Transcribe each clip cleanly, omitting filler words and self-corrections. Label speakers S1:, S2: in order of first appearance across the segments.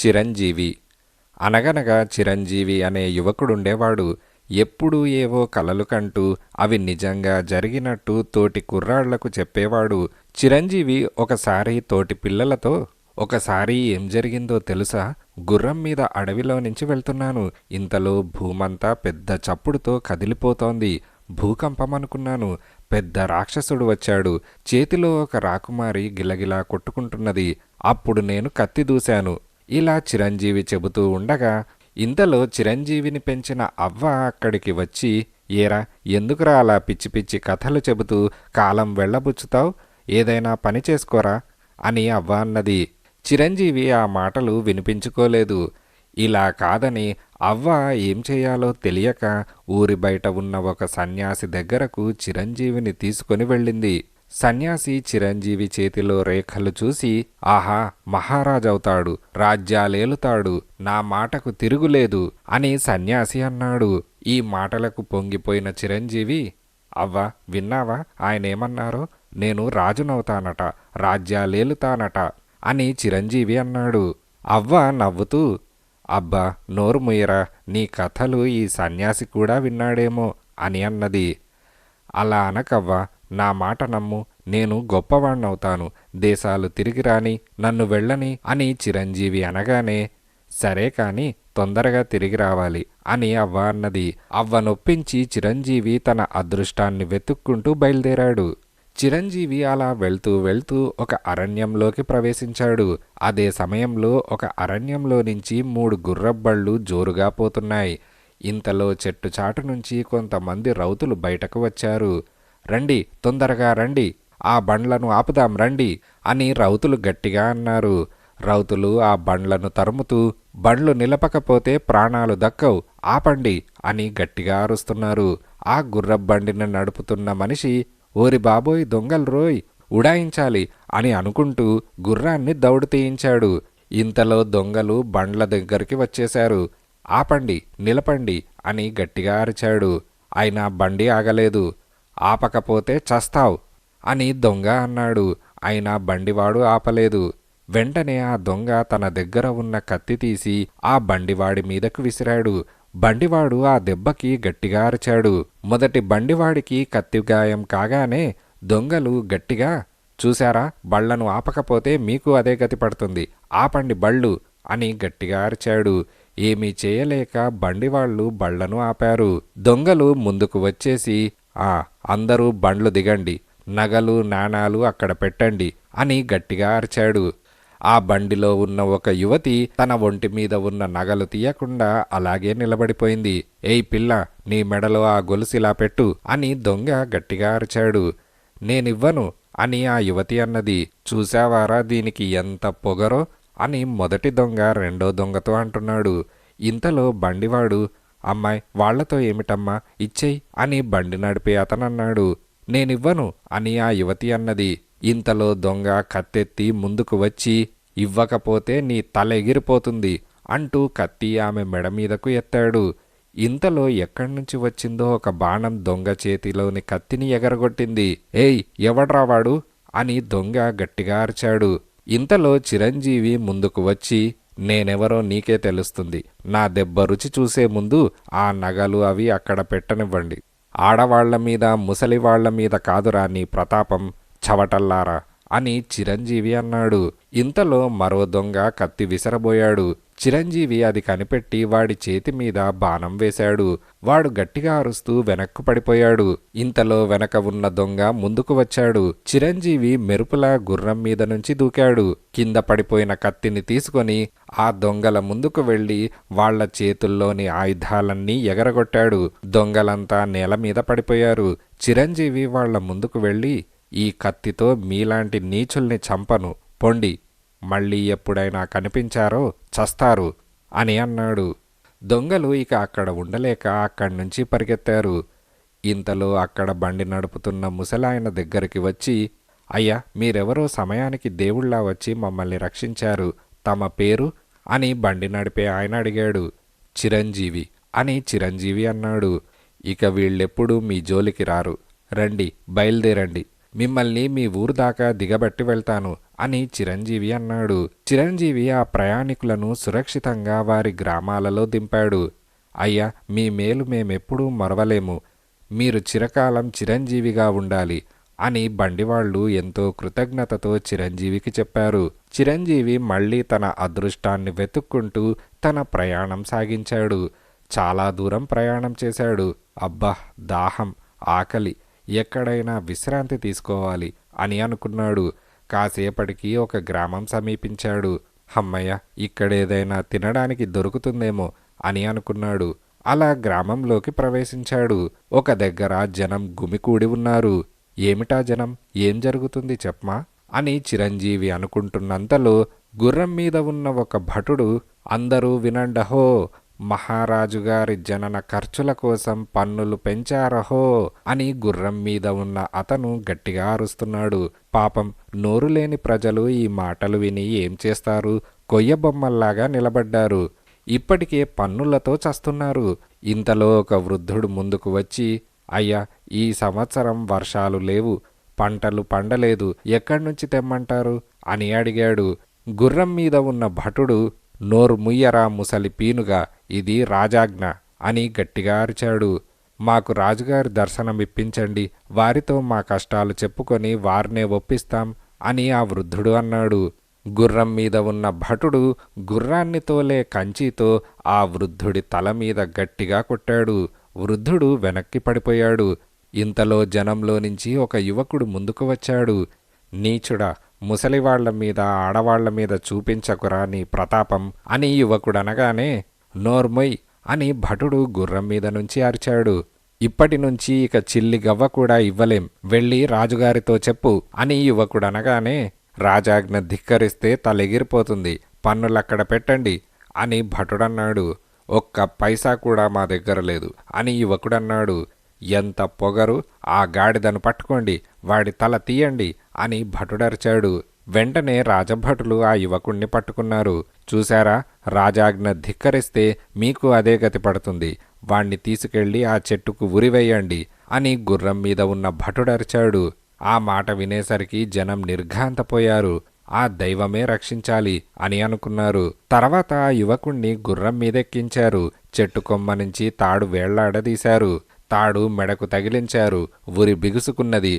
S1: చిరంజీవి. అనగనగా చిరంజీవి అనే యువకుడుండేవాడు. ఎప్పుడూ ఏవో కలలు కంటూ అవి నిజంగా జరిగినట్టు తోటి కుర్రాళ్లకు చెప్పేవాడు. చిరంజీవి ఒకసారి తోటి పిల్లలతో, ఒకసారి ఏం జరిగిందో తెలుసా? గుర్రం మీద అడవిలో నుంచి వెళ్తున్నాను. ఇంతలో భూమంతా పెద్ద చప్పుడుతో కదిలిపోతోంది. భూకంపమనుకున్నాను. పెద్ద రాక్షసుడు వచ్చాడు. చేతిలో ఒక రాకుమారి గిలగిలా కొట్టుకుంటున్నది. అప్పుడు నేను కత్తి దూశాను. ఇలా చిరంజీవి చెబుతూ ఉండగా ఇంతలో చిరంజీవిని పెంచిన అవ్వ అక్కడికి వచ్చి, ఏరా, ఎందుకురా అలా పిచ్చి పిచ్చి కథలు చెబుతూ కాలం వెళ్ళబుచ్చుతావు? ఏదైనా పని చేసుకోరా అని అవ్వ అన్నది. చిరంజీవి ఆ మాటలు వినిపించుకోలేదు. ఇలా కాదని అవ్వ ఏం చేయాలో తెలియక ఊరి బయట ఉన్న ఒక సన్యాసి దగ్గరకు చిరంజీవిని తీసుకొని వెళ్ళింది. సన్యాసి చిరంజీవి చేతిలో రేఖలు చూసి, ఆహా, మహారాజవుతాడు, రాజ్యాలేలుతాడు, నా మాటకు తిరుగులేదు అని సన్యాసి అన్నాడు. ఈ మాటలకు పొంగిపోయిన చిరంజీవి, అవ్వ, విన్నావా ఆయనేమన్నారో? నేను రాజునవుతానట, రాజ్యాలేలుతానట అని చిరంజీవి అన్నాడు. అవ్వ నవ్వుతూ, అబ్బా, నోరు ముయ్యరా, నీ కథలు ఈ సన్యాసి కూడా విన్నాడేమో అని అన్నది. అలా అనకవ్వా, నా మాట నమ్ము, నేను గొప్పవాణ్ణవుతాను, దేశాలు తిరిగిరాని, నన్ను వెళ్ళని అని చిరంజీవి అనగానే, సరే కాని తొందరగా తిరిగి రావాలి అని అవ్వ అన్నది. అవ్వ నొప్పించి చిరంజీవి తన అదృష్టాన్ని వెతుక్కుంటూ బయలుదేరాడు. చిరంజీవి అలా వెళ్తూ వెళ్తూ ఒక అరణ్యంలోకి ప్రవేశించాడు. అదే సమయంలో ఒక అరణ్యంలో నుంచి 3 గుర్రబ్బళ్ళు జోరుగా పోతున్నాయి. ఇంతలో చెట్టు చాటు నుంచి కొంతమంది రౌతులు బయటకు వచ్చారు. రండి, తొందరగా రండి, ఆ బండ్లను ఆపుదాం రండి అని రౌతులు గట్టిగా అన్నారు. రౌతులు ఆ బండ్లను తరుముతూ, బండ్లు నిలపకపోతే ప్రాణాలు దక్కవు, ఆపండి అని గట్టిగా అరుస్తున్నారు. ఆ గుర్రబండిని నడుపుతున్న మనిషి, ఓరి బాబోయ్, దొంగలు రోయ్, ఉడాయించాలి అని అనుకుంటూ గుర్రాన్ని దౌడు తీయించాడు. ఇంతలో దొంగలు బండ్ల దగ్గరికి వచ్చేశారు. ఆపండి, నిలపండి అని గట్టిగా అరిచాడు. అయినా బండి ఆగలేదు. ఆపకపోతే చస్తావ్ అని దొంగ అన్నాడు. అయినా బండివాడు ఆపలేదు. వెంటనే ఆ దొంగ తన దగ్గర ఉన్న కత్తి తీసి ఆ బండివాడి మీదకు విసిరాడు. బండివాడు ఆ దెబ్బకి గట్టిగా అరిచాడు. మొదటి బండివాడికి కత్తి గాయం కాగానే దొంగలు గట్టిగా, చూశారా, బళ్లను ఆపకపోతే మీకు అదే గతి పడుతుంది, ఆపండి బళ్ళు అని గట్టిగా అరిచాడు. ఏమీ చేయలేక బండివాళ్లు బళ్లను ఆపారు. దొంగలు ముందుకు వచ్చేసి, అందరూ బండ్లు దిగండి, నగలు నాణాలు అక్కడ పెట్టండి అని గట్టిగా అరిచాడు. ఆ బండిలో ఉన్న ఒక యువతి తన ఒంటి మీద ఉన్న నగలు తీయకుండా అలాగే నిలబడిపోయింది. ఏయ్ పిల్ల, నీ మెడలో ఆ గొలుసిలా పెట్టు అని దొంగ గట్టిగా అరిచాడు. నేనివ్వను అని ఆ యువతి అన్నది. చూశావారా దీనికి ఎంత పొగరో అని మొదటి దొంగ రెండో దొంగతో అంటున్నాడు. ఇంతలో బండివాడు, అమ్మాయి, వాళ్లతో ఏమిటమ్మా, ఇచ్చేయ్ అని బండి నడిపే అతనన్నాడు. నేనివ్వను అని ఆ యువతి అన్నది. ఇంతలో దొంగ కత్తెత్తి ముందుకు వచ్చి, ఇవ్వకపోతే నీ తల ఎగిరిపోతుంది అంటూ కత్తి ఆమె మెడ మీదకు ఎత్తాడు. ఇంతలో ఎక్కడ్నుంచి వచ్చిందో ఒక బాణం దొంగ చేతిలోని కత్తిని ఎగరగొట్టింది. ఏయ్, ఎవడ్రావాడు అని దొంగ గట్టిగా అరిచాడు. ఇంతలో చిరంజీవి ముందుకు వచ్చి, నేనెవరో నీకే తెలుస్తుంది, నా దెబ్బ రుచి చూసే ముందు ఆ నగలు అవి అక్కడ పెట్టనివ్వండి. ఆడవాళ్ల మీద, ముసలివాళ్ల మీద కాదురా నీ ప్రతాపం, చవటల్లారా అని చిరంజీవి అన్నాడు. ఇంతలో మరో దొంగ కత్తి విసరబోయాడు. చిరంజీవి అది కనిపెట్టి వాడి చేతి మీద బాణం వేశాడు. వాడు గట్టిగా అరుస్తూ వెనక్కు పడిపోయాడు. ఇంతలో వెనక ఉన్న దొంగ ముందుకు వచ్చాడు. చిరంజీవి మెరుపులా గుర్రం మీద నుంచి దూకాడు. కింద పడిపోయిన కత్తిని తీసుకొని ఆ దొంగల ముందుకు వెళ్లి వాళ్ల చేతుల్లోని ఆయుధాలన్నీ ఎగరగొట్టాడు. దొంగలంతా నేల మీద పడిపోయారు. చిరంజీవి వాళ్ల ముందుకు వెళ్లి, ఈ కత్తితో మీలాంటి నీచుల్ని చంపను, పొండి, మళ్ళీ ఎప్పుడైనా కనిపించారో చస్తారు అని అన్నాడు. దొంగలు ఇక అక్కడ ఉండలేక అక్కడ్నుంచి పరిగెత్తారు. ఇంతలో అక్కడ బండి నడుపుతున్న ముసలాయన దగ్గరికి వచ్చి, అయ్యా, మీరెవరో సమయానికి దేవుళ్లా వచ్చి మమ్మల్ని రక్షించారు, తమ పేరు అని బండి నడిపే ఆయన అడిగాడు. చిరంజీవి అని చిరంజీవి అన్నాడు. ఇక వీళ్ళెప్పుడూ మీ జోలికి రారు, రండి, బయలుదేరండి, మిమ్మల్ని మీ ఊరు దాకా దిగబట్టి వెళ్తాను అని చిరంజీవి అన్నాడు. చిరంజీవి ఆ ప్రయాణికులను సురక్షితంగా వారి గ్రామాలలో దింపాడు. అయ్యా, మీ మేలు మేమెప్పుడూ మరవలేము. మీరు చిరకాలం చిరంజీవిగా ఉండాలి అని బండివాళ్లు ఎంతో కృతజ్ఞతతో చిరంజీవికి చెప్పారు. చిరంజీవి మళ్ళీ తన అదృష్టాన్ని వెతుక్కుంటూ తన ప్రయాణం సాగించాడు. చాలా దూరం ప్రయాణం చేశాడు. అబ్బా, దాహం, ఆకలి, ఎక్కడైనా విశ్రాంతి తీసుకోవాలి అని అనుకున్నాడు. కాసేపటికి ఒక గ్రామం సమీపించాడు. హమ్మయ్య, ఇక్కడేదైనా తినడానికి దొరుకుతుందేమో అని అనుకున్నాడు. అలా గ్రామంలోకి ప్రవేశించాడు. ఒక దగ్గర జనం గుమికూడి ఉన్నారు. ఏమిటా జనం, ఏం జరుగుతుంది చెప్పమా అని చిరంజీవి అనుకుంటున్నంతలో గుర్రం మీద ఉన్న ఒక భటుడు, అందరూ వినండహో, మహారాజుగారి జనన ఖర్చుల కోసం పన్నులు పెంచారహో అని గుర్రం మీద ఉన్న అతను గట్టిగా అరుస్తున్నాడు. పాపం నోరులేని ప్రజలు ఈ మాటలు విని ఏం చేస్తారు? కొయ్యబొమ్మల్లాగా నిలబడ్డారు. ఇప్పటికే పన్నులతో చస్తున్నారు. ఇంతలో ఒక వృద్ధుడు ముందుకు వచ్చి, అయ్యా, ఈ సంవత్సరం వర్షాలు లేవు, పంటలు పండలేదు, ఎక్కడ్నుంచి తెమ్మంటారు అని అడిగాడు. గుర్రం మీద ఉన్న భటుడు, నోరు ముయ్యరా ముసలి పీనుగా, ఇది రాజాజ్ఞ అని గట్టిగా అరిచాడు. మాకు రాజుగారి దర్శనమిప్పించండి, వారితో మా కష్టాలు చెప్పుకొని వారినే ఒప్పిస్తాం అని ఆ వృద్ధుడు అన్నాడు. గుర్రం మీద ఉన్న భటుడు గుర్రాన్ని తోలే కంచితో ఆ వృద్ధుడి తల మీద గట్టిగా కొట్టాడు. వృద్ధుడు వెనక్కి పడిపోయాడు. ఇంతలో జనంలో నుంచి ఒక యువకుడు ముందుకు వచ్చాడు. నీచుడా, ముసలివాళ్ల మీద ఆడవాళ్ల మీద చూపించకురా నీ ప్రతాపం అని యువకుడనగానే, నోర్మొయ్ అని భటుడు గుర్రం మీద నుంచి అరిచాడు. ఇప్పటి నుంచి ఇక చిల్లి గవ్వ కూడా ఇవ్వలేం, వెళ్ళి రాజుగారితో చెప్పు అని యువకుడనగానే, రాజాజ్ఞ ధిక్కరిస్తే తలెగిరిపోతుంది, పన్నులక్కడ పెట్టండి అని భటుడన్నాడు. ఒక్క పైసా కూడా మా దగ్గర లేదు అని యువకుడన్నాడు. ఎంత పొగరు, ఆ గాడిదను పట్టుకోండి, వాడి తల తీయండి అని భటుడరిచాడు. వెంటనే రాజభటులు ఆ యువకుణ్ణి పట్టుకున్నారు. చూశారా, రాజాజ్ఞ ధిక్కరిస్తే మీకు అదే గతి పడుతుంది, వాణ్ణి తీసుకెళ్లి ఆ చెట్టుకు ఉరివేయండి అని గుర్రం మీద ఉన్న భటుడరిచాడు. ఆ మాట వినేసరికి జనం నిర్ఘాంతపోయారు. ఆ దైవమే రక్షించాలి అని అనుకున్నారు. తర్వాత ఆ యువకుణ్ణి గుర్రం మీదెక్కించారు. చెట్టు కొమ్మ నుంచి తాడు వేళ్లాడదీశారు. తాడు మెడకు తగిలించారు. ఉరి బిగుసుకున్నది.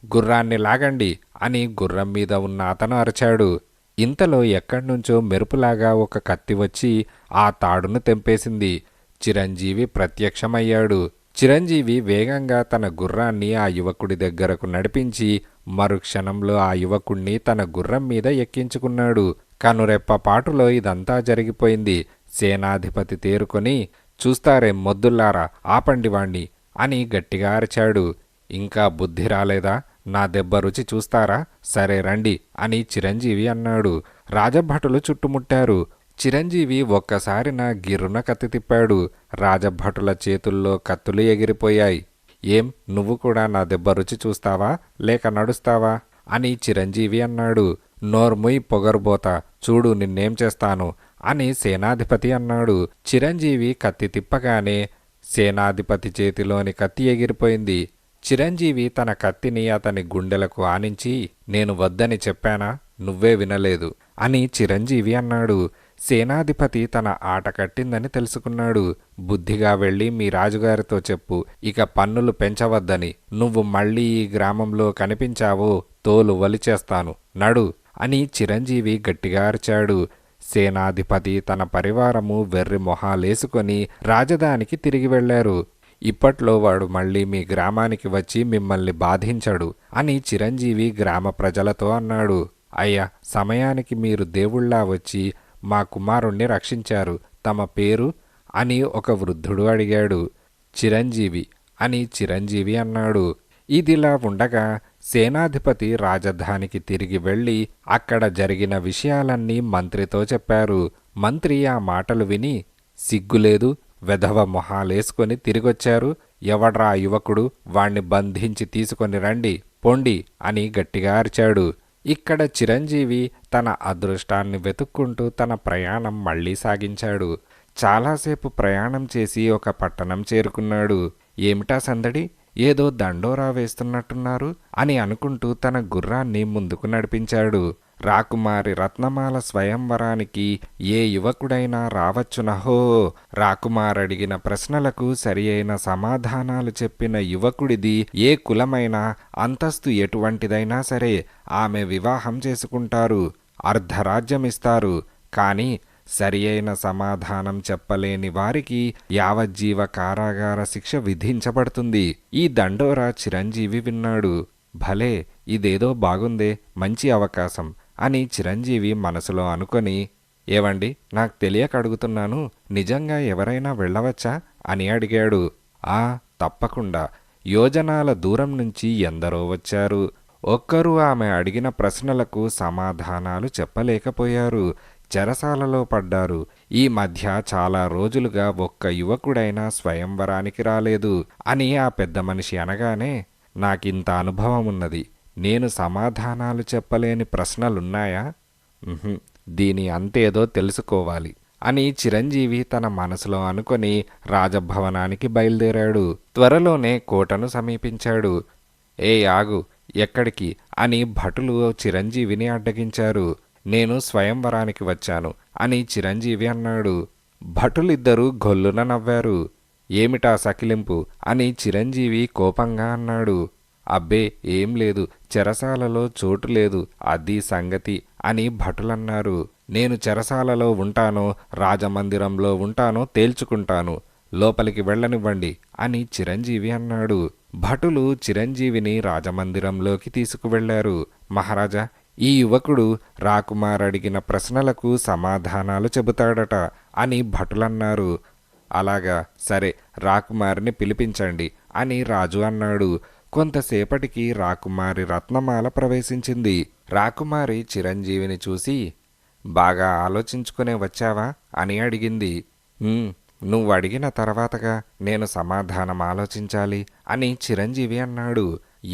S1: గుర్రాన్ని లాగండి అని గుర్రం మీద ఉన్న అతను అరిచాడు. ఇంతలో ఎక్కడ్నుంచో మెరుపులాగా ఒక కత్తి వచ్చి ఆ తాడును తెంపేసింది. చిరంజీవి ప్రత్యక్షమయ్యాడు. చిరంజీవి వేగంగా తన గుర్రాన్ని ఆ యువకుడి దగ్గరకు నడిపించి మరుక్షణంలో ఆ యువకుణ్ణి తన గుర్రం మీద ఎక్కించుకున్నాడు. కనురెప్ప పాటులో ఇదంతా జరిగిపోయింది. సేనాధిపతి తేరుకొని, చూస్తారేం మొద్దుల్లారా, ఆపండి వాణ్ణి అని గట్టిగా అరిచాడు. ఇంకా బుద్ధి రాలేదా? నా దెబ్బ రుచి చూస్తారా? సరే రండి అని చిరంజీవి అన్నాడు. రాజభటులు చుట్టుముట్టారు. చిరంజీవి ఒక్కసారిన గిర్రున కత్తి తిప్పాడు. రాజభటుల చేతుల్లో కత్తులు ఎగిరిపోయాయి. ఏం, నువ్వు కూడా నా దెబ్బ రుచి చూస్తావా లేక నడుస్తావా అని చిరంజీవి అన్నాడు. నోర్ముయ్ పొగరుబోతా, చూడు నిన్నేం చేస్తాను అని సేనాధిపతి అన్నాడు. చిరంజీవి కత్తి తిప్పగానే సేనాధిపతి చేతిలోని కత్తి ఎగిరిపోయింది. చిరంజీవి తన కత్తిని అతని గుండెలకు ఆనించి, నేను వద్దని చెప్పానా, నువ్వే వినలేదు అని చిరంజీవి అన్నాడు. సేనాధిపతి తన ఆట కట్టిందని తెలుసుకున్నాడు. బుద్ధిగా వెళ్ళి మీ రాజుగారితో చెప్పు, ఇక పన్నులు పెంచవద్దని. నువ్వు మళ్ళీ ఈ గ్రామంలో కనిపించావో తోలు వలిచేస్తాను, నడు అని చిరంజీవి గట్టిగా అరిచాడు. సేనాధిపతి తన పరివారము వెర్రి మొహాలేసుకొని రాజధానికి తిరిగి వెళ్లారు. ఇప్పట్లో వాడు మళ్ళీ మీ గ్రామానికి వచ్చి మిమ్మల్ని బాధించడు అని చిరంజీవి గ్రామ ప్రజలతో అన్నాడు. అయ్యా, సమయానికి మీరు దేవుళ్లా వచ్చి మా కుమారుణ్ణి రక్షించారు. తమ పేరు అని ఒక వృద్ధుడు అడిగాడు. చిరంజీవి అని చిరంజీవి అన్నాడు. ఇదిలా ఉండగా సేనాధిపతి రాజధానికి తిరిగి వెళ్ళి అక్కడ జరిగిన విషయాలన్నీ మంత్రితో చెప్పారు. మంత్రి ఆ మాటలు విని, సిగ్గులేదు, వెధవ మొహాలేసుకొని తిరిగొచ్చారు, ఎవడ్రా యువకుడు, వాణ్ణి బంధించి తీసుకొని రండి, పొండి అని గట్టిగా అరిచాడు. ఇక్కడ చిరంజీవి తన అదృష్టాన్ని వెతుక్కుంటూ తన ప్రయాణం మళ్లీ సాగించాడు. చాలాసేపు ప్రయాణం చేసి ఒక పట్టణం చేరుకున్నాడు. ఏమిటా సందడి, ఏదో దండోరా వేస్తున్నట్టున్నారు అని అనుకుంటూ తన గుర్రాన్ని ముందుకు నడిపించాడు. రాకుమారి రత్నమాల స్వయంవరానికి ఏ యువకుడైనా రావచ్చునహో. రాకుమారడిగిన ప్రశ్నలకు సరియైన సమాధానాలు చెప్పిన యువకుడిది ఏ కులమైనా అంతస్తు ఎటువంటిదైనా సరే ఆమె వివాహం చేసుకుంటారు, అర్ధరాజ్యమిస్తారు. కానీ సరియైన సమాధానం చెప్పలేని వారికి యావజ్జీవ కారాగార శిక్ష విధించబడుతుంది. ఈ దండోరా చిరంజీవి విన్నాడు. భలే, ఇదేదో బాగుందే, మంచి అవకాశం అని చిరంజీవి మనసులో అనుకొని, ఏవండి, నాకు తెలియక అడుగుతున్నాను, నిజంగా ఎవరైనా వెళ్ళవచ్చా అని అడిగాడు. ఆ, తప్పకుండా. యోజనాల దూరం నుంచి ఎందరో వచ్చారు. ఒక్కరూ ఆమె అడిగిన ప్రశ్నలకు సమాధానాలు చెప్పలేకపోయారు. చెరసాలలో పడ్డారు. ఈ మధ్య చాలా రోజులుగా ఒక్క యువకుడైనా స్వయంవరానికి రాలేదు అని ఆ పెద్ద మనిషి అనగానే, నాకింత అనుభవం ఉన్నది, నేను సమాధానాలు చెప్పలేని ప్రశ్నలున్నాయా? దీని అంతేదో తెలుసుకోవాలి అని చిరంజీవి తన మనసులో అనుకొని రాజభవనానికి బయలుదేరాడు. త్వరలోనే కోటను సమీపించాడు. ఏ ఆగు, ఎక్కడికి అని భటులు చిరంజీవిని అడ్డగించారు. నేను స్వయంవరానికి వచ్చాను అని చిరంజీవి అన్నాడు. భటులిద్దరూ గొల్లున నవ్వారు. ఏమిటా సకిలింపు అని చిరంజీవి కోపంగా అన్నాడు. అబ్బే, ఏం లేదు, చెరసాలలో చోటు లేదు, అది సంగతి అని భటులన్నారు. నేను చెరసాలలో ఉంటానో రాజమందిరంలో ఉంటానో తేల్చుకుంటాను, లోపలికి వెళ్ళనివ్వండి అని చిరంజీవి అన్నాడు. భటులు చిరంజీవిని రాజమందిరంలోకి తీసుకువెళ్లారు. మహారాజా, ఈ యువకుడు రాకుమార్ అడిగిన ప్రశ్నలకు సమాధానాలు చెబుతాడట అని భటులన్నారు. అలాగా, సరే, రాకుమారిని పిలిపించండి అని రాజు అన్నాడు. కొంతసేపటికి రాకుమారి రత్నమాల ప్రవేశించింది. రాకుమారి చిరంజీవిని చూసి, బాగా ఆలోచించుకునే వచ్చావా అని అడిగింది. నువ్వు అడిగిన తర్వాతగా నేను సమాధానం ఆలోచించాలి అని చిరంజీవి అన్నాడు.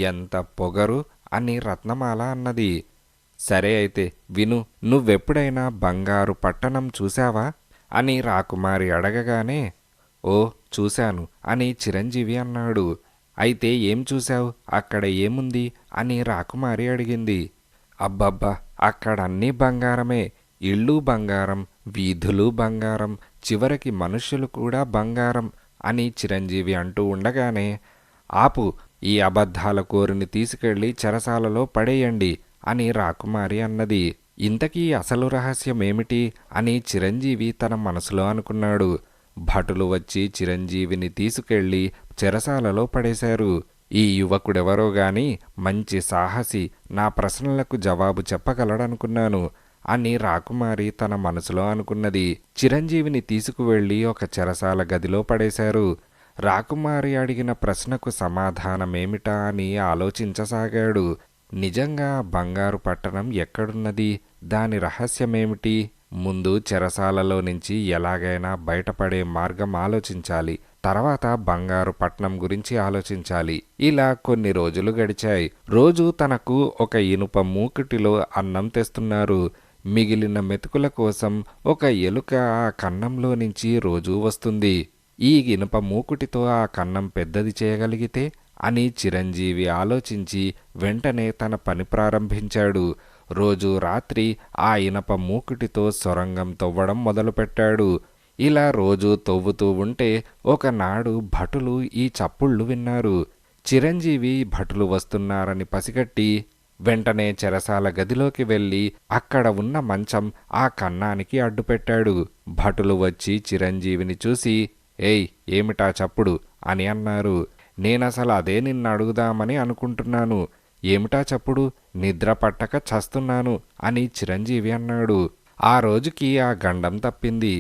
S1: ఎంత పొగరు అని రత్నమాల అన్నది. సరే అయితే విను, నువ్వెప్పుడైనా బంగారు పట్టణం చూశావా అని రాకుమారి అడగగానే, ఓ, చూశాను అని చిరంజీవి అన్నాడు. అయితే ఏం చూశావు, అక్కడ ఏముంది అని రాకుమారి అడిగింది. అబ్బబ్బా, అక్కడన్నీ బంగారమే, ఇళ్ళు బంగారం, వీధులు బంగారం, చివరికి మనుష్యులు కూడా బంగారం అని చిరంజీవి అంటూ ఉండగానే, ఆపు, ఈ అబద్ధాల కోరిని తీసుకెళ్లి చెరసాలలో పడేయండి అని రాకుమారి అన్నది. ఇంతకీ అసలు రహస్యమేమిటి అని చిరంజీవి తన మనసులో అనుకున్నాడు. భటులు వచ్చి చిరంజీవిని తీసుకెళ్లి చెరసాలలో పడేశారు. ఈ యువకుడెవరో గాని మంచి సాహసి, నా ప్రశ్నలకు జవాబు చెప్పగలడనుకున్నాను అని రాకుమారి తన మనసులో అనుకున్నది. చిరంజీవిని తీసుకువెళ్లి ఒక చెరసాల గదిలో పడేశారు. రాకుమారి అడిగిన ప్రశ్నకు సమాధానమేమిటా అని ఆలోచించసాగాడు. నిజంగా బంగారు పట్టణం ఎక్కడున్నది, దాని రహస్యమేమిటి? ముందు చెరసాలలో నుంచి ఎలాగైనా బయటపడే మార్గం ఆలోచించాలి, తర్వాత బంగారు పట్నం గురించి ఆలోచించాలి. ఇలా కొన్ని రోజులు గడిచాయి. రోజు తనకు ఒక ఇనుప మూకుటిలో అన్నం తెస్తున్నారు. మిగిలిన మెతుకుల కోసం ఒక ఎలుక ఆ కన్నంలో నుంచి రోజూ వస్తుంది. ఈ ఇనుప మూకుటితో ఆ కన్నం పెద్దది చేయగలిగితే అని చిరంజీవి ఆలోచించి వెంటనే తన పని ప్రారంభించాడు. రోజు రాత్రి ఆ ఇనప మూకుటితో సొరంగం తవ్వడం మొదలుపెట్టాడు. ఇలా రోజూ తవ్వుతూ ఉంటే ఒకనాడు భటులు ఈ చప్పుళ్ళు విన్నారు. చిరంజీవి భటులు వస్తున్నారని పసిగట్టి వెంటనే చెరసాల గదిలోకి వెళ్ళి అక్కడ ఉన్న మంచం ఆ కన్నానికి అడ్డుపెట్టాడు. భటులు వచ్చి చిరంజీవిని చూసి, ఏయ్, ఏమిటా చప్పుడు అని అన్నారు. నేనసలు అదే నిన్ను అడుగుదామని అనుకుంటున్నాను. ఏమిటా చప్పుడు, నిద్ర పట్టక చస్తున్నాను అని చిరంజీవి అన్నాడు. ఆ రోజుకి ఆ గండం తప్పింది.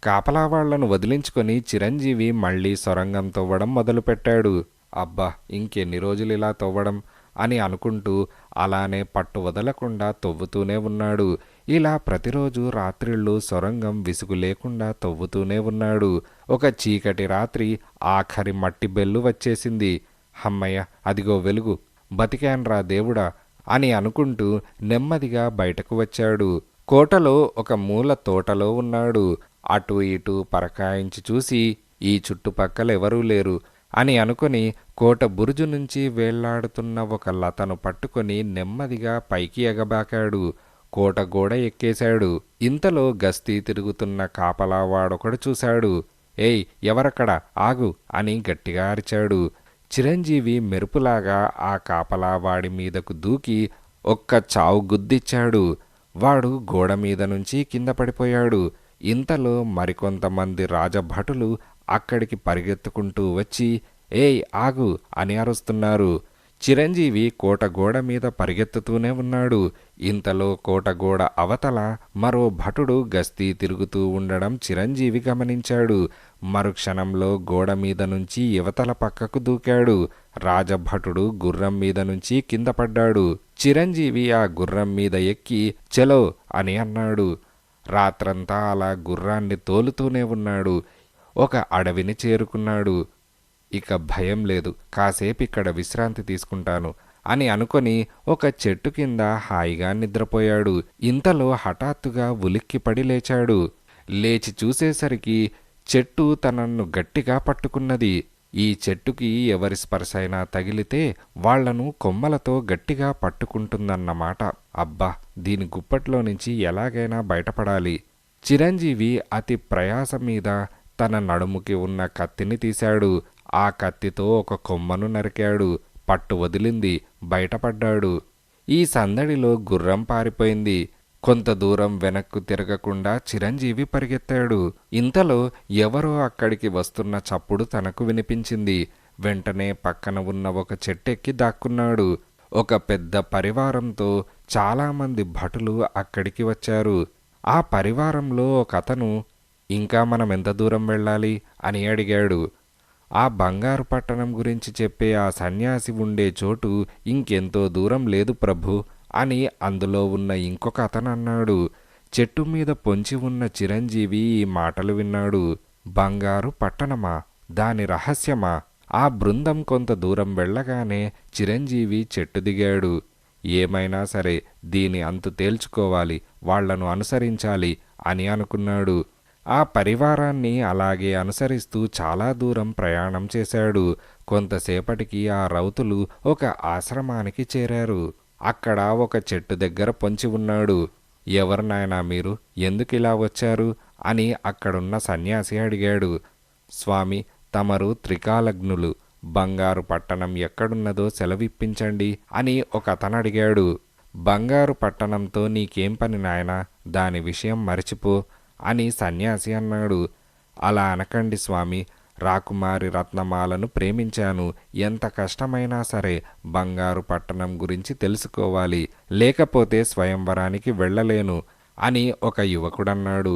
S1: కాపలా వాళ్లను వదిలించుకొని చిరంజీవి మళ్లీ సొరంగం తవ్వడం మొదలుపెట్టాడు. అబ్బా, ఇంకెన్ని రోజులు ఇలా తవ్వడం అని అనుకుంటూ అలానే పట్టు వదలకుండా తవ్వుతూనే ఉన్నాడు. ఇలా ప్రతిరోజు రాత్రిళ్ళు సొరంగం విసుగు లేకుండా తవ్వుతూనే ఉన్నాడు. ఒక చీకటి రాత్రి ఆఖరి మట్టి బెల్లు వచ్చేసింది. హమ్మయ్య, అదిగో వెలుగు, బతికాన్రా దేవుడా అని అనుకుంటూ నెమ్మదిగా బయటకు వచ్చాడు. కోటలో ఒక మూల తోటలో ఉన్నాడు. అటూ ఇటూ పరకాయించి చూసి ఈ చుట్టుపక్కల ఎవరూ లేరు అని అనుకుని కోట బురుజు నుంచి వేళ్లాడుతున్న ఒక లతను పట్టుకొని నెమ్మదిగా పైకి ఎగబాకాడు. కోట గోడ ఎక్కేశాడు. ఇంతలో గస్తీ తిరుగుతున్న కాపలావాడొకడు చూశాడు. ఏయ్, ఎవరక్కడ, ఆగు అని గట్టిగా అరిచాడు. చిరంజీవి మెరుపులాగా ఆ కాపలావాడి మీదకు దూకి ఒక్క చావు గుద్దిచ్చాడు. వాడు గోడ మీద నుంచి కింద పడిపోయాడు. ఇంతలో మరికొంతమంది రాజభటులు అక్కడికి పరిగెత్తుకుంటూ వచ్చి ఏయ్, ఆగు అని అరుస్తున్నారు. చిరంజీవి కోట గోడ మీద పరిగెత్తుతూనే ఉన్నాడు. ఇంతలో కోట గోడ అవతల మరో భటుడు గస్తీ తిరుగుతూ ఉండడం చిరంజీవి గమనించాడు. మరుక్షణంలో గోడ మీద నుంచి యువతల పక్కకు దూకాడు. రాజభటుడు గుర్రం మీద నుంచి కింద పడ్డాడు. చిరంజీవి ఆ గుర్రం మీద ఎక్కి చలో అని అన్నాడు. రాత్రంతా అలా గుర్రాన్ని తోలుతూనే ఉన్నాడు. ఒక అడవిని చేరుకున్నాడు. ఇక భయం లేదు, కాసేపిక్కడ విశ్రాంతి తీసుకుంటాను అని అనుకొని ఒక చెట్టు కింద హాయిగా నిద్రపోయాడు. ఇంతలో హఠాత్తుగా ఉలిక్కిపడి లేచాడు. లేచి చూసేసరికి చెట్టు తనను గట్టిగా పట్టుకున్నది. ఈ చెట్టుకి ఎవరి స్పర్శ అయినా తగిలితే వాళ్లను కొమ్మలతో గట్టిగా పట్టుకుంటుందన్నమాట. అబ్బా, దీని గుప్పట్లో నుంచి ఎలాగైనా బయటపడాలి. చిరంజీవి అతి ప్రయాస మీద తన నడుముకి ఉన్న కత్తిని తీశాడు. ఆ కత్తితో ఒక కొమ్మను నరికాడు. పట్టు వదిలింది, బయటపడ్డాడు. ఈ సందడిలో గుర్రం పారిపోయింది. కొంత దూరం వెనక్కు తిరగకుండా చిరంజీవి పరిగెత్తాడు. ఇంతలో ఎవరో అక్కడికి వస్తున్న చప్పుడు తనకు వినిపించింది. వెంటనే పక్కన ఉన్న ఒక చెట్టెక్కి దాక్కున్నాడు. ఒక పెద్ద పరివారంతో చాలామంది భటులు అక్కడికి వచ్చారు. ఆ పరివారంలో ఒకతను ఇంకా మనం ఎంత దూరం వెళ్ళాలి అని అడిగాడు. ఆ బంగారు పట్టణం గురించి చెప్పే ఆ సన్యాసి ఉండే చోటు ఇంకెంతో దూరం లేదు ప్రభు అని అందులో ఉన్న ఇంకొక అతను అన్నాడు. చెట్టు మీద పొంచి ఉన్న చిరంజీవి ఈ మాటలు విన్నాడు. బంగారు పట్టణమా, దాని రహస్యమా? ఆ బృందం కొంత దూరం వెళ్ళగానే చిరంజీవి చెట్టు దిగాడు. ఏమైనా సరే దీని అంతు తేల్చుకోవాలి, వాళ్లను అనుసరించాలి అని అనుకున్నాడు. ఆ పరివారాన్ని అలాగే అనుసరిస్తూ చాలా దూరం ప్రయాణం చేశాడు. కొంతసేపటికి ఆ రౌతులు ఒక ఆశ్రమానికి చేరారు. అక్కడ ఒక చెట్టు దగ్గర పొంచి ఉన్నాడు. ఎవరు నాయనా మీరు, ఎందుకిలా వచ్చారు అని అక్కడున్న సన్యాసి అడిగాడు. స్వామి, తమరు త్రికాలగ్నులు, బంగారు పట్టణం ఎక్కడున్నదో సెలవిప్పించండి అని ఒక అతను అడిగాడు. బంగారు పట్టణంతో నీకేం పని నాయనా, దాని విషయం మరచిపో అని సన్యాసి అన్నాడు. అలా అనకండి స్వామి, రాకుమారి రత్నమాలను ప్రేమించాను. ఎంత కష్టమైనా సరే బంగారు పట్టణం గురించి తెలుసుకోవాలి, లేకపోతే స్వయంవరానికి వెళ్ళలేను అని ఒక యువకుడన్నాడు.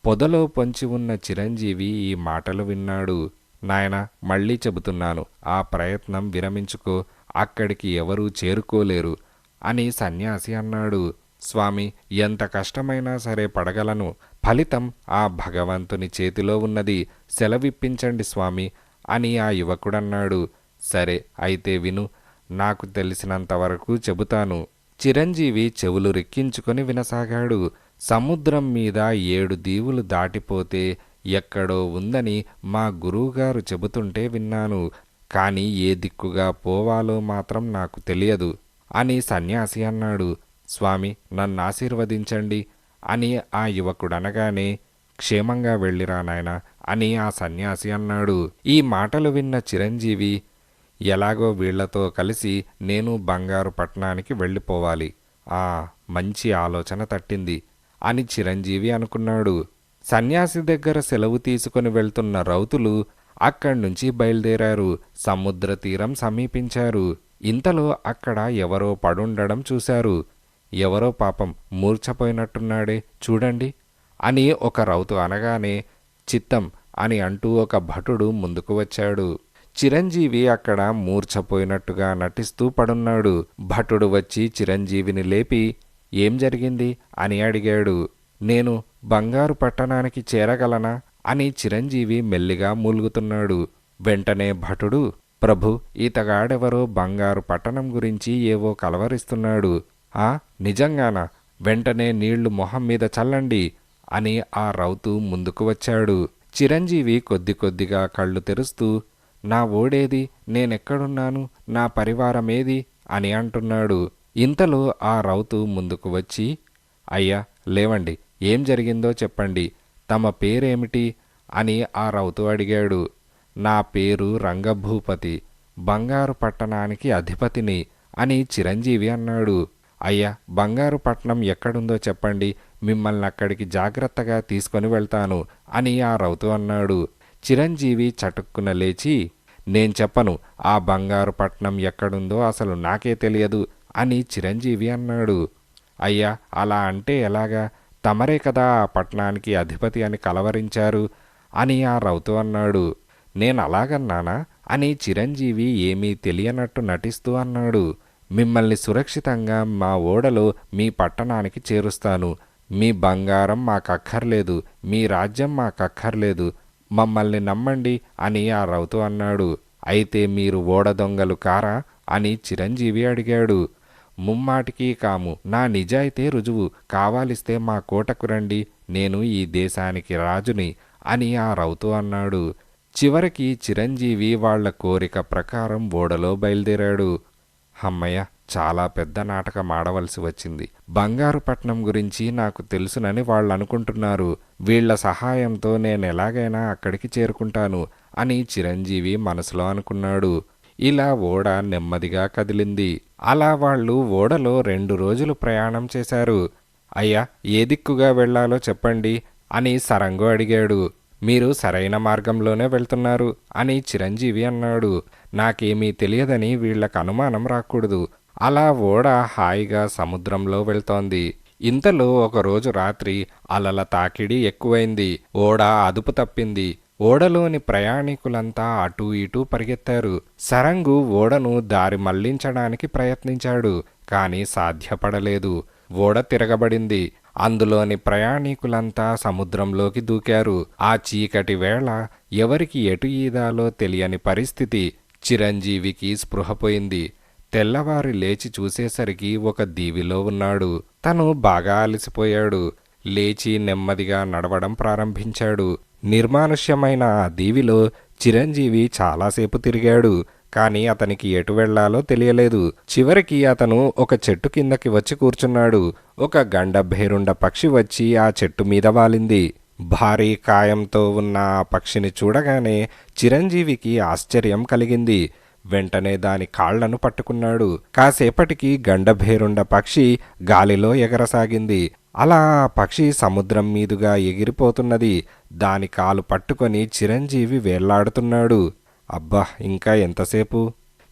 S1: పొదలో పొంచి ఉన్న చిరంజీవి ఈ మాటలు విన్నాడు. నాయనా, మళ్ళీ చెబుతున్నాను, ఆ ప్రయత్నం విరమించుకో, అక్కడికి ఎవరూ చేరుకోలేరు అని సన్యాసి అన్నాడు. స్వామి, ఎంత కష్టమైనా సరే పడగలను, ఫలితం ఆ భగవంతుని చేతిలో ఉన్నది, సెలవిప్పించండి స్వామి అని ఆ యువకుడన్నాడు. సరే అయితే విను, నాకు తెలిసినంతవరకు చెబుతాను. చిరంజీవి చెవులు రెక్కించుకొని వినసాగాడు. సముద్రం మీద 7 దీవులు దాటిపోతే ఎక్కడో ఉందని మా గురువుగారు చెబుతుంటే విన్నాను. కానీ ఏ దిక్కుగా పోవాలో మాత్రం నాకు తెలియదు అని సన్యాసి అన్నాడు. స్వామి, నన్ను ఆశీర్వదించండి అని ఆ యువకుడనగానే క్షేమంగా వెళ్ళిరా నాయనా అని ఆ సన్యాసి అన్నాడు. ఈ మాటలు విన్న చిరంజీవి, ఎలాగో వీళ్లతో కలిసి నేను బంగారు పట్టణానికి వెళ్ళిపోవాలి, మంచి ఆలోచన తట్టింది అని చిరంజీవి అనుకున్నాడు. సన్యాసి దగ్గర సెలవు తీసుకొని వెళ్తున్న రౌతులు అక్కడ్నుంచి బయలుదేరారు. సముద్ర తీరం సమీపించారు. ఇంతలో అక్కడ ఎవరో పడుండడం చూశారు. ఎవరో పాపం మూర్ఛపోయినట్టున్నాడే చూడండి అని ఒక రౌతు అనగానే చిత్తం అని అంటూ ఒక భటుడు ముందుకు వచ్చాడు. చిరంజీవి అక్కడ మూర్ఛపోయినట్టుగా నటిస్తూ పడున్నాడు. భటుడు వచ్చి చిరంజీవిని లేపి ఏం జరిగింది అని అడిగాడు. నేను బంగారు పట్టణానికి చేరగలనా అని చిరంజీవి మెల్లిగా మూలుగుతున్నాడు. వెంటనే భటుడు, ప్రభు, ఈతగాడెవరో బంగారు పట్టణం గురించి ఏవో కలవరిస్తున్నాడు. నిజంగానా? వెంటనే నీళ్లు మొహం మీద చల్లండి అని ఆ రౌతు ముందుకు వచ్చాడు. చిరంజీవి కొద్ది కొద్దిగా కళ్ళు తెరుస్తూ, నా ఓడేది, నేనెక్కడున్నాను, నా పరివారమేది అని అంటున్నాడు. ఇంతలో ఆ రౌతు ముందుకు వచ్చి, అయ్యా లేవండి, ఏం జరిగిందో చెప్పండి, తమ పేరేమిటి అని ఆ రౌతు అడిగాడు. నా పేరు రంగభూపతి, బంగారు పట్టణానికి అధిపతిని అని చిరంజీవి అన్నాడు. అయ్యా బంగారు పట్నం ఎక్కడుందో చెప్పండి, మిమ్మల్ని అక్కడికి జాగ్రత్తగా తీసుకొని వెళ్తాను అని ఆ రౌతు అన్నాడు. చిరంజీవి చటుక్కున లేచి, నేను చెప్పను, ఆ బంగారు పట్నం ఎక్కడుందో అసలు నాకే తెలియదు అని చిరంజీవి అన్నాడు. అయ్యా అలా అంటే ఎలాగా, తమరే కదా ఆ పట్నానికి అధిపతి అని కలవరించారు అని ఆ రౌతు అన్నాడు. నేను అలాగన్నానా అని చిరంజీవి ఏమీ తెలియనట్టు నటిస్తూ అన్నాడు. మిమ్మల్ని సురక్షితంగా మా ఓడలో మీ పట్టణానికి చేరుస్తాను, మీ బంగారం మాకక్కర్లేదు, మీ రాజ్యం మాకక్కర్లేదు, మమ్మల్ని నమ్మండి అని ఆ రౌతు అన్నాడు. అయితే మీరు ఓడ దొంగలు కారా అని చిరంజీవి అడిగాడు. ముమ్మాటికి కాము, నా నిజాయితే రుజువు, కావాలిస్తే మా కోటకు రండి, నేను ఈ దేశానికి రాజుని అని ఆ రౌతు అన్నాడు. చివరికి చిరంజీవి వాళ్ల కోరిక ప్రకారం ఓడలో బయలుదేరాడు. అమ్మయ్య, చాలా పెద్ద నాటకం ఆడవలసి వచ్చింది. బంగారు పట్నం గురించి నాకు తెలుసునని వాళ్ళు అనుకుంటున్నారు, వీళ్ల సహాయంతో నేనెలాగైనా అక్కడికి చేరుకుంటాను అని చిరంజీవి మనసులో అనుకున్నాడు. ఇలా ఓడ నెమ్మదిగా కదిలింది. అలా వాళ్ళు ఓడలో 2 రోజులు ప్రయాణం చేశారు. అయ్యా ఏ దిక్కుగా వెళ్లాలో చెప్పండి అని సరంగు అడిగాడు. మీరు సరైన మార్గంలోనే వెళ్తున్నారు అని చిరంజీవి అన్నాడు. నాకేమీ తెలియదని వీళ్లకు అనుమానం రాకూడదు. అలా ఓడ హాయిగా సముద్రంలో వెళ్తోంది. ఇంతలో ఒకరోజు రాత్రి అలల తాకిడి ఎక్కువైంది. ఓడ అదుపు తప్పింది. ఓడలోని ప్రయాణికులంతా అటూ ఇటూ పరిగెత్తారు. సరంగు ఓడను దారి మళ్లించడానికి ప్రయత్నించాడు, కాని సాధ్యపడలేదు. ఓడ తిరగబడింది. అందులోని ప్రయాణికులంతా సముద్రంలోకి దూకారు. ఆ చీకటి వేళ ఎవరికి ఎటు ఈదాలో తెలియని పరిస్థితి. చిరంజీవికి స్పృహపోయింది. తెల్లవారి లేచి చూసేసరికి ఒక దీవిలో ఉన్నాడు. తను బాగా అలసిపోయాడు. లేచి నెమ్మదిగా నడవడం ప్రారంభించాడు. నిర్మానుష్యమైన ఆ దీవిలో చిరంజీవి చాలాసేపు తిరిగాడు, కాని అతనికి ఎటు వెళ్లాలో తెలియలేదు. చివరికి అతను ఒక చెట్టు కిందకి వచ్చి కూర్చున్నాడు. ఒక గండభేరుండ పక్షి వచ్చి ఆ చెట్టు మీద వాలింది. భారీ కాయంతో ఉన్న ఆ పక్షిని చూడగానే చిరంజీవికి ఆశ్చర్యం కలిగింది. వెంటనే దాని కాళ్లను పట్టుకున్నాడు. కాసేపటికి గండభేరుండ పక్షి గాలిలో ఎగరసాగింది. అలా ఆ పక్షి సముద్రం మీదుగా ఎగిరిపోతున్నది. దాని కాలు పట్టుకొని చిరంజీవి వేళ్లాడుతున్నాడు. అబ్బా, ఇంకా ఎంతసేపు,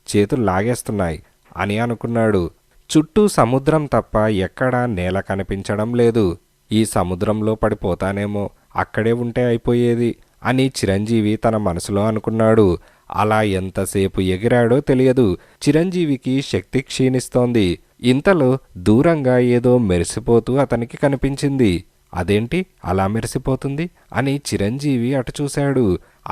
S1: చేతులు లాగేస్తున్నాయి అని అనుకున్నాడు. చుట్టూ సముద్రం తప్ప ఎక్కడా నేల కనిపించడం లేదు. ఈ సముద్రంలో పడిపోతానేమో, అక్కడే ఉంటే అయిపోయేది అని చిరంజీవి తన మనసులో అనుకున్నాడు. అలా ఎంతసేపు ఎగిరాడో తెలియదు. చిరంజీవికి శక్తి క్షీణిస్తోంది. ఇంతలో దూరంగా ఏదో మెరిసిపోతూ అతనికి కనిపించింది. అదేంటి అలా మెరిసిపోతుంది అని చిరంజీవి అటు చూశాడు.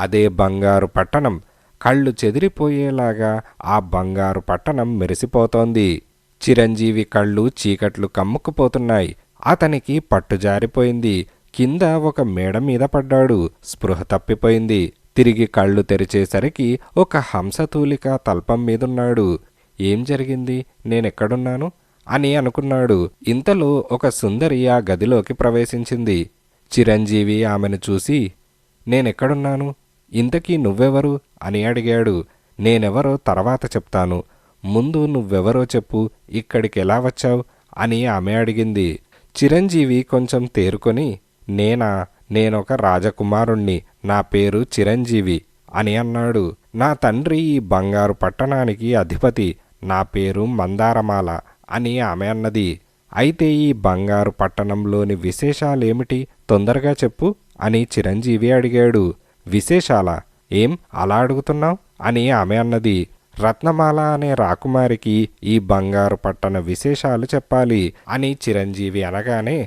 S1: అదే బంగారు పట్టణం. కళ్ళు చెదిరిపోయేలాగా ఆ బంగారు పట్టణం మెరిసిపోతోంది. చిరంజీవి కళ్ళు చీకట్లు కమ్ముకుపోతున్నాయి. అతనికి పట్టుజారిపోయింది. కింద ఒక మేడ మీద పడ్డాడు. స్పృహ తప్పిపోయింది. తిరిగి కళ్ళు తెరిచేసరికి ఒక హంసతూలిక తల్పం మీదున్నాడు. ఏం జరిగింది, నేనెక్కడున్నాను అని అనుకున్నాడు. ఇంతలో ఒక సుందరి ఆ గదిలోకి ప్రవేశించింది. చిరంజీవి ఆమెను చూసి, నేనెక్కడున్నాను, ఇంతకీ నువ్వెవరు అని అడిగాడు. నేనెవరో తర్వాత చెప్తాను, ముందు నువ్వెవరో చెప్పు, ఇక్కడికెలా వచ్చావు అని ఆమె అడిగింది. చిరంజీవి కొంచెం తేరుకొని, నేనొక రాజకుమారుణ్ణి, నా పేరు చిరంజీవి అని అన్నాడు. నా తండ్రి ఈ బంగారు పట్టణానికి అధిపతి, నా పేరు మందారమాల అని ఆమె అన్నది. అయితే ఈ బంగారు పట్టణంలోని విశేషాలేమిటి, తొందరగా చెప్పు అని చిరంజీవి అడిగాడు. విశేషాలా, ఏం అలా అడుగుతున్నావు అని ఆమె అన్నది. రత్నమాల అనే రాకుమారికి ఈ బంగారు పట్టణ విశేషాలు చెప్పాలి అని చిరంజీవి అనగానే,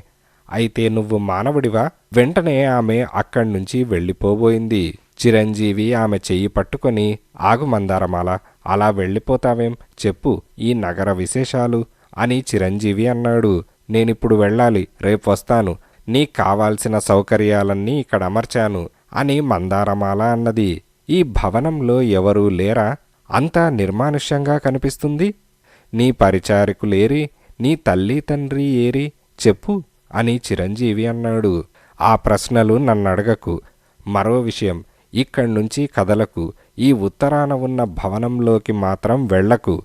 S1: అయితే నువ్వు మానవుడివా? వెంటనే ఆమె అక్కడ్నుంచి వెళ్ళిపోబోయింది. చిరంజీవి ఆమె చెయ్యి పట్టుకొని, ఆగు మందారమాల, అలా వెళ్ళిపోతావేం, చెప్పు ఈ నగర విశేషాలు అని చిరంజీవి అన్నాడు. నేనిప్పుడు వెళ్ళాలి, రేపు వస్తాను, నీకు కావాల్సిన సౌకర్యాలన్నీ ఇక్కడ అమర్చాను అని మందారమాల అన్నది. ఈ భవనంలో ఎవరూ లేరా? అంతా నిర్మానుష్యంగా కనిపిస్తుంది. నీ పరిచారికులేరి, నీ తల్లి తండ్రి ఏరి చెప్పు అని చిరంజీవి అన్నాడు. ఆ ప్రశ్నలు నన్నడగకు. మరో విషయం, ఇక్కడ్నుంచి కదలకు, ఈ ఉత్తరాన ఉన్న భవనంలోకి మాత్రం వెళ్లకు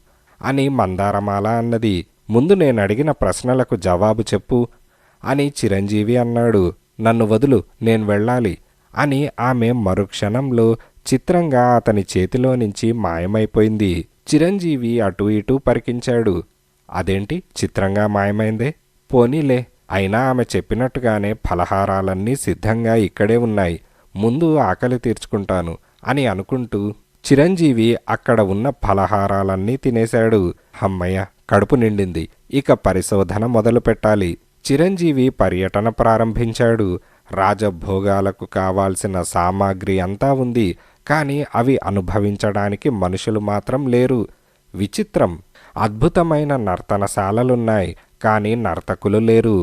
S1: అని మందారమాల అన్నది. ముందు నేనడిగిన ప్రశ్నలకు జవాబు చెప్పు అని చిరంజీవి అన్నాడు. నన్ను వదులు, నేను వెళ్ళాలి అని ఆమె మరుక్షణంలో చిత్రంగా అతని చేతిలో నుంచి మాయమైపోయింది. చిరంజీవి అటూ ఇటూ పరికించాడు. అదేంటి చిత్రంగా మాయమైందే? పోనీలే, అయినా ఆమె చెప్పినట్టుగానే ఫలహారాలన్నీ సిద్ధంగా ఇక్కడే ఉన్నాయి, ముందు ఆకలి తీర్చుకుంటాను అని అనుకుంటూ చిరంజీవి అక్కడ ఉన్న ఫలహారాలన్నీ తినేశాడు. హమ్మయ్య, కడుపు నిండింది, ఇక పరిశోధన మొదలు పెట్టాలి. చిరంజీవి పర్యటన ప్రారంభించాడు. రాజభోగాలకు కావాల్సిన సామాగ్రి అంతా ఉంది, కానీ అవి అనుభవించడానికి మనుషులు మాత్రం లేరు. విచిత్రం, అద్భుతమైన నర్తనశాలలున్నాయి, కానీ నర్తకులు లేరు.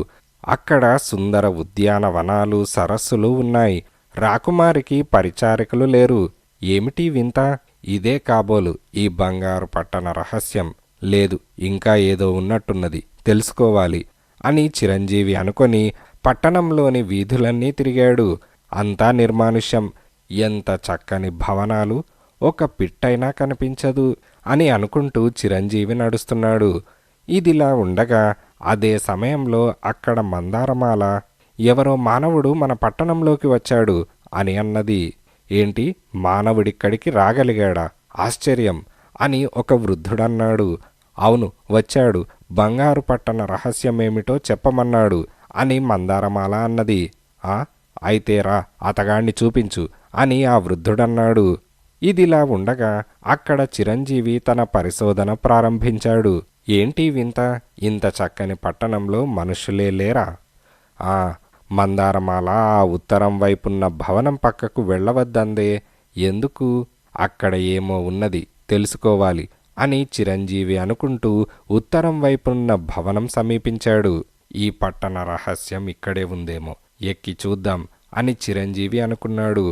S1: అక్కడ సుందర ఉద్యానవనాలు, సరస్సులు ఉన్నాయి, రాకుమారికి పరిచారికలు లేరు. ఏమిటి వింత? ఇదే కాబోలు ఈ బంగారు పట్టణ రహస్యం. లేదు, ఇంకా ఏదో ఉన్నట్టున్నది, తెలుసుకోవాలి అని చిరంజీవి అనుకొని పట్టణంలోని వీధులన్నీ తిరిగాడు. అంతా నిర్మానుష్యం. ఎంత చక్కని భవనాలు, ఒక పిట్టైనా కనిపించదు అని అనుకుంటూ చిరంజీవి నడుస్తున్నాడు. ఇదిలా ఉండగా అదే సమయంలో అక్కడ మందారమాల, ఎవరో మానవుడు మన పట్టణంలోకి వచ్చాడు అని అన్నది. ఏంటి, మానవుడిక్కడికి రాగలిగాడా? ఆశ్చర్యం అని ఒక వృద్ధుడన్నాడు. అవును, వచ్చాడు, బంగారు పట్టణ రహస్యమేమిటో చెప్పమన్నాడు అని మందారమాల అన్నది. అయితే రా, అతగాణ్ణి చూపించు అని ఆ వృద్ధుడన్నాడు. ఇదిలా ఉండగా అక్కడ చిరంజీవి తన పరిశోధన ప్రారంభించాడు. ఏంటి వింత, ఇంత చక్కని పట్టణంలో మనుషులే లేరా? మందారమాల ఆ ఉత్తరం వైపున్న భవనం పక్కకు వెళ్ళవద్దందే. ఎందుకు? అక్కడ ఏమో ఉన్నది, తెలుసుకోవాలి అని చిరంజీవి అనుకుంటూ ఉత్తరం వైపున్న భవనం సమీపించాడు. ఈ పట్టణ రహస్యం ఇక్కడే ఉందేమో, ఎక్కి చూద్దాం అని చిరంజీవి అనుకున్నాడు.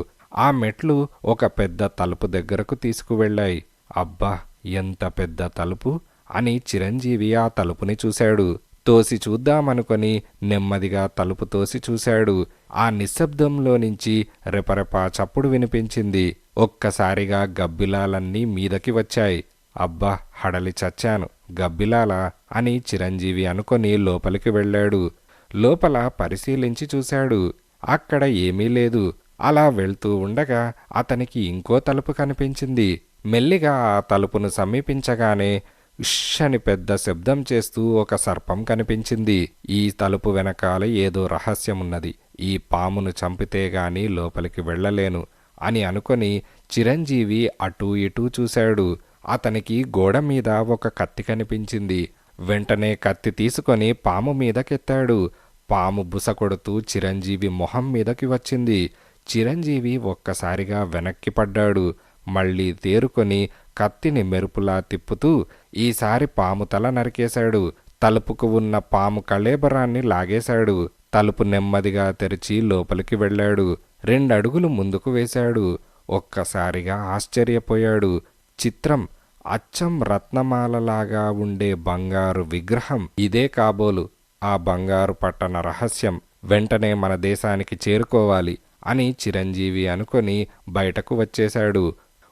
S1: ఆ మెట్లు ఒక పెద్ద తలుపు దగ్గరకు తీసుకువెళ్ళాయి. అబ్బా, ఎంత పెద్ద తలుపు అని చిరంజీవి ఆ తలుపుని చూశాడు. తోసి చూద్దామనుకొని నెమ్మదిగా తలుపు తోసి చూశాడు. ఆ నిశ్శబ్దంలో నుంచి రెపరెపా చప్పుడు వినిపించింది. ఒక్కసారిగా గబ్బిలాలన్నీ మీదకి వచ్చాయి. అబ్బా, హడలి చచ్చాను, గబ్బిలాలా అని చిరంజీవి అనుకొని లోపలికి వెళ్ళాడు. లోపల పరిశీలించి చూశాడు. అక్కడ ఏమీ లేదు. అలా వెళ్తూ ఉండగా అతనికి ఇంకో తలుపు కనిపించింది. మెల్లిగా ఆ తలుపును సమీపించగానే ఉష్షని పెద్ద శబ్దం చేస్తూ ఒక సర్పం కనిపించింది. ఈ తలుపు వెనకాల ఏదో రహస్యమున్నది, ఈ పామును చంపితే గాని లోపలికి వెళ్ళలేను అని అనుకొని చిరంజీవి అటూ ఇటూ చూశాడు. అతనికి గోడ మీద ఒక కత్తి కనిపించింది. వెంటనే కత్తి తీసుకొని పాము మీదకెత్తాడు. పాము బుస కొడుతూ చిరంజీవి మొహం మీదకి వచ్చింది. చిరంజీవి ఒక్కసారిగా వెనక్కి పడ్డాడు. మళ్ళీ తేరుకొని కత్తిని మెరుపులా తిప్పుతూ ఈసారి పాము తల నరికేశాడు. తలుపుకు ఉన్న పాము కళేబరాన్ని లాగేశాడు. తలుపు నెమ్మదిగా తెరిచి లోపలికి వెళ్ళాడు. 2 అడుగులు ముందుకు వేశాడు. ఒక్కసారిగా ఆశ్చర్యపోయాడు. చిత్రం, అచ్చం రత్నమాలలాగా ఉండే బంగారు విగ్రహం. ఇదే కాబోలు ఆ బంగారు పట్టణ రహస్యం. వెంటనే మన దేశానికి చేరుకోవాలి అని చిరంజీవి అనుకొని బయటకు వచ్చేశాడు.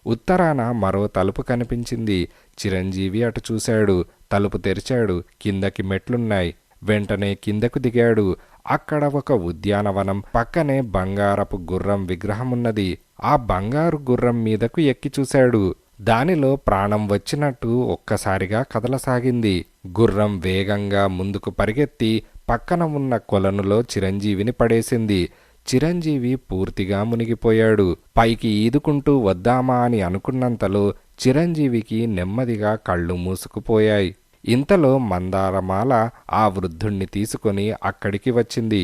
S1: ఉత్తరాన మరో తలుపు కనిపించింది. చిరంజీవి అటు చూశాడు. తలుపు తెరిచాడు. కిందకి మెట్లున్నాయి. వెంటనే కిందకు దిగాడు. అక్కడ ఒక ఉద్యానవనం, పక్కనే బంగారపు గుర్రం విగ్రహమున్నది. ఆ బంగారు గుర్రం మీదకు ఎక్కి చూశాడు. దానిలో ప్రాణం వచ్చినట్టు ఒక్కసారిగా కదలసాగింది. గుర్రం వేగంగా ముందుకు పరిగెత్తి పక్కన ఉన్న కొలనులో చిరంజీవిని పడేసింది. చిరంజీవి పూర్తిగా మునిగిపోయాడు. పైకి ఈదుకుంటూ వద్దామా అని అనుకున్నంతలో చిరంజీవికి నెమ్మదిగా కళ్ళు మూసుకుపోయాయి. ఇంతలో మందారమాల ఆ వృద్ధుణ్ణి తీసుకొని అక్కడికి వచ్చింది.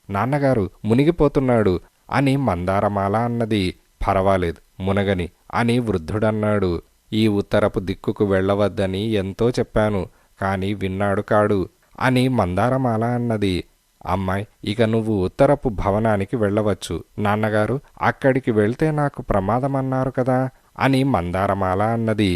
S1: నాన్నగారు మునిగిపోతున్నాడు అని మందారమాల అన్నది. పర్వాలేదు, మునగని అని వృద్ధుడన్నాడు. ఈ ఉత్తరపు దిక్కుకు వెళ్ళవద్దని ఎంతో చెప్పాను, కాని విన్నాడు కాడు అని మందారమాల అన్నది. అమ్మాయి, ఇక నువ్వు ఉత్తరపు భవనానికి వెళ్ళవచ్చు. నాన్నగారు, అక్కడికి వెళ్తే నాకు ప్రమాదమన్నారు కదా అని మందారమాల అన్నది.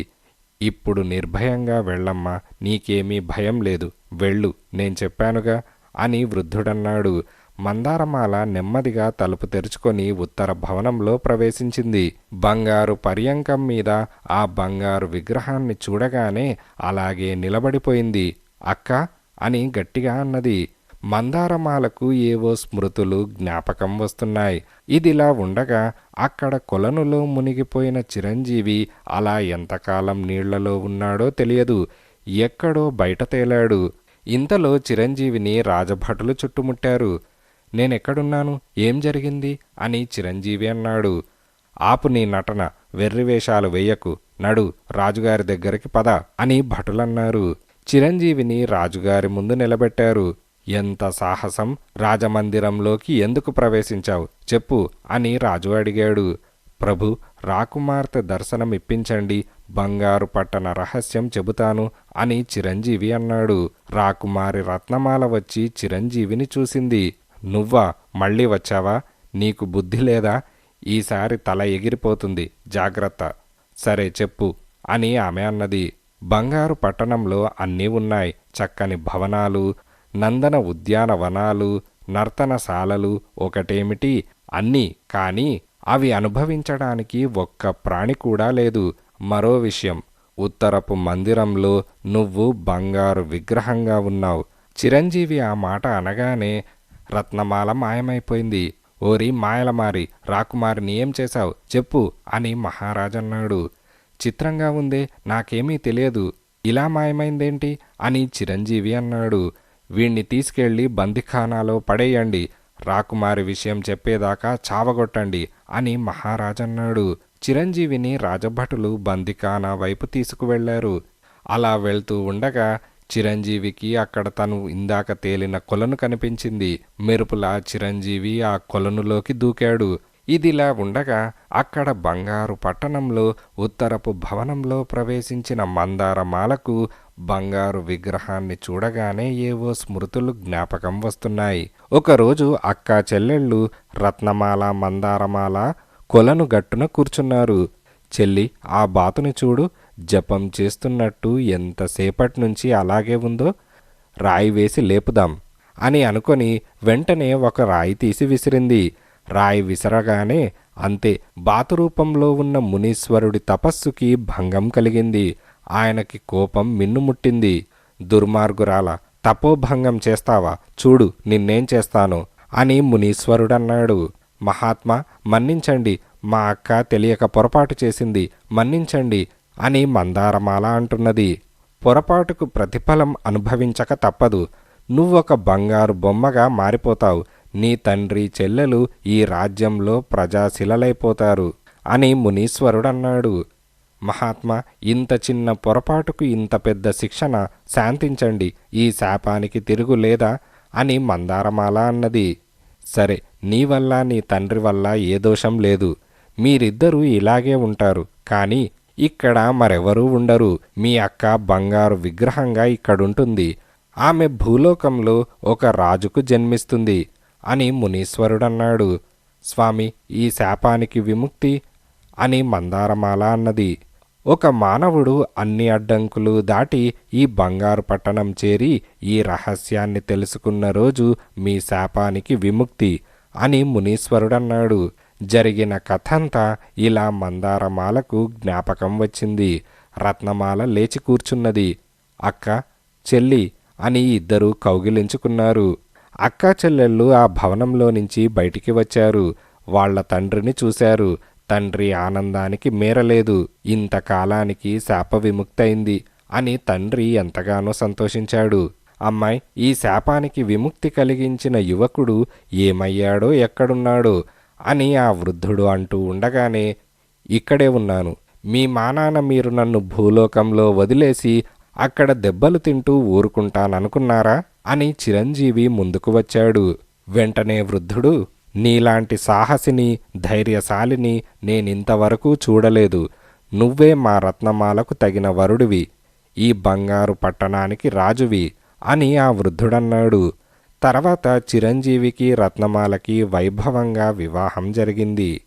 S1: ఇప్పుడు నిర్భయంగా వెళ్ళమ్మా, నీకేమీ భయం లేదు, వెళ్ళు, నేను చెప్పానుగా అని వృద్ధుడన్నాడు. మందారమాల నెమ్మదిగా తలుపు తెరుచుకొని ఉత్తర భవనంలో ప్రవేశించింది. బంగారు పర్యంకం మీద ఆ బంగారు విగ్రహాన్ని చూడగానే అలాగే నిలబడిపోయింది. అక్కా అని గట్టిగా అన్నది. మందారమాలకు ఏవో స్మృతులు జ్ఞాపకం వస్తున్నాయి. ఇదిలా ఉండగా అక్కడ కొలనులో మునిగిపోయిన చిరంజీవి అలా ఎంతకాలం నీళ్లలో ఉన్నాడో తెలియదు. ఎక్కడో బయట తేలాడు. ఇంతలో చిరంజీవిని రాజభటులు చుట్టుముట్టారు. నేనెక్కడున్నాను, ఏం జరిగింది అని చిరంజీవి అన్నాడు. ఆపు నీ నటన, వెర్రివేషాలు వెయ్యకు, నడు, రాజుగారి దగ్గరికి పద అని భటులన్నారు. చిరంజీవిని రాజుగారి ముందు నిలబెట్టారు. ఎంత సాహసం, రాజమందిరంలోకి ఎందుకు ప్రవేశించావు చెప్పు అని రాజు అడిగాడు. ప్రభు, రాకుమార్తె దర్శనమిప్పించండి, బంగారు పట్టణ రహస్యం చెబుతాను అని చిరంజీవి అన్నాడు. రాకుమారి రత్నమాల వచ్చి చిరంజీవిని చూసింది. నువ్వా, మళ్ళీ వచ్చావా, నీకు బుద్ధి లేదా, ఈసారి తల ఎగిరిపోతుంది, జాగ్రత్త. సరే చెప్పు అని ఆమె అన్నది. బంగారు పట్టణంలో అన్నీ ఉన్నాయి. చక్కని భవనాలు, నందన ఉద్యానవనాలు, నర్తనశాలలు ఒకటేమిటి, అన్నీ. కానీ అవి అనుభవించడానికి ఒక్క ప్రాణి కూడా లేదు. మరో విషయం, ఉత్తరపు మందిరంలో నువ్వు బంగారు విగ్రహంగా ఉన్నావు. చిరంజీవి ఆ మాట అనగానే రత్నమాల మాయమైపోయింది. ఓరి మాయలమారి, రాకుమారిని ఏం చేశావు చెప్పు అని మహారాజన్నాడు. చిత్రంగా ఉందే, నాకేమీ తెలియదు, ఇలా మాయమైందేంటి అని చిరంజీవి అన్నాడు. వీణ్ణి తీసుకెళ్లి బందిఖానాలో పడేయండి, రాకుమారి విషయం చెప్పేదాకా చావగొట్టండి అని మహారాజన్నాడు. చిరంజీవిని రాజభటులు బందిఖానా వైపు తీసుకువెళ్లారు. అలా వెళ్తూ ఉండగా చిరంజీవికి అక్కడ తను ఇందాక తేలిన కొలను కనిపించింది. మెరుపులా చిరంజీవి ఆ కొలనులోకి దూకాడు. ఇదిలా ఉండగా అక్కడ బంగారు పట్టణంలో ఉత్తరపు భవనంలో ప్రవేశించిన మందారమాలకు బంగారు విగ్రహాన్ని చూడగానే ఏవో స్మృతులు జ్ఞాపకం వస్తున్నాయి. ఒకరోజు అక్కా చెల్లెళ్ళు రత్నమాల, మందారమాల కొలను గట్టున కూర్చున్నారు. చెల్లి, ఆ బాతుని చూడు, జపం చేస్తున్నట్టు ఎంతసేపటి నుంచి అలాగే ఉందో, రాయి వేసి లేపుదాం అని అనుకొని వెంటనే ఒక రాయి తీసి విసిరింది. రాయి విసరగానే అంతే, బాతు రూపంలో ఉన్న మునీశ్వరుడి తపస్సుకి భంగం కలిగింది. ఆయనకి కోపం మిన్నుముట్టింది. దుర్మార్గురాల, తపోభంగం చేస్తావా, చూడు నిన్నేం చేస్తాను అని మునీశ్వరుడన్నాడు. మహాత్మా, మన్నించండి, మా అక్క తెలియక పొరపాటు చేసింది, మన్నించండి అని మందారమాల అంటున్నది. పొరపాటుకు ప్రతిఫలం అనుభవించక తప్పదు. నువ్వొక బంగారు బొమ్మగా మారిపోతావు. నీ తండ్రి, చెల్లెలు ఈ రాజ్యంలో ప్రజాశిలలైపోతారు అని మునీశ్వరుడన్నాడు. మహాత్మా, ఇంత చిన్న పొరపాటుకు ఇంత పెద్ద శిక్షణ, శాంతించండి, ఈ శాపానికి తిరుగులేదా అని మందారమాల అన్నది. సరే, నీ వల్ల నీ తండ్రి వల్ల ఏ దోషం లేదు, మీరిద్దరూ ఇలాగే ఉంటారు, కానీ ఇక్కడ మరెవరూ ఉండరు. మీ అక్క బంగారు విగ్రహంగా ఇక్కడుంటుంది. ఆమె భూలోకంలో ఒక రాజుకు జన్మిస్తుంది అని మునీశ్వరుడన్నాడు. స్వామి, ఈ శాపానికి విముక్తి అని మందారమాల అన్నది. ఒక మానవుడు అన్ని అడ్డంకులు దాటి ఈ బంగారు పట్టణం చేరి ఈ రహస్యాన్ని తెలుసుకున్న రోజు మీ శాపానికి విముక్తి అని మునీశ్వరుడన్నాడు. జరిగిన కథంతా ఇలా మందారమాలకు జ్ఞాపకం వచ్చింది. రత్నమాల లేచి కూర్చున్నది. అక్క, చెల్లి అని ఇద్దరూ కౌగిలించుకున్నారు. అక్కా చెల్లెళ్ళు ఆ భవనంలో నుంచి బయటికి వచ్చారు. వాళ్ల తండ్రిని చూశారు. తండ్రి ఆనందానికి మేరలేదు. ఇంతకాలానికి శాప విముక్తయింది అని తండ్రి ఎంతగానో సంతోషించాడు. అమ్మాయి, ఈ శాపానికి విముక్తి కలిగించిన యువకుడు ఏమయ్యాడో, ఎక్కడున్నాడో అని ఆ వృద్ధుడు అంటూ ఉండగానే, ఇక్కడే ఉన్నాను. మీ మానాన మీరు నన్ను భూలోకంలో వదిలేసి అక్కడ దెబ్బలు తింటూ ఊరుకుంటాననుకున్నారా అని చిరంజీవి ముందుకు వచ్చాడు. వెంటనే వృద్ధుడు, నీలాంటి సాహసిని, ధైర్యశాలిని నేనింతవరకు చూడలేదు. నువ్వే మా రత్నమాలకు తగిన వరుడివి, ఈ బంగారు పట్టణానికి రాజువి అని ఆ వృద్ధుడన్నాడు. తర్వాత చిరంజీవికి రత్నమాలకి వైభవంగా వివాహం జరిగింది.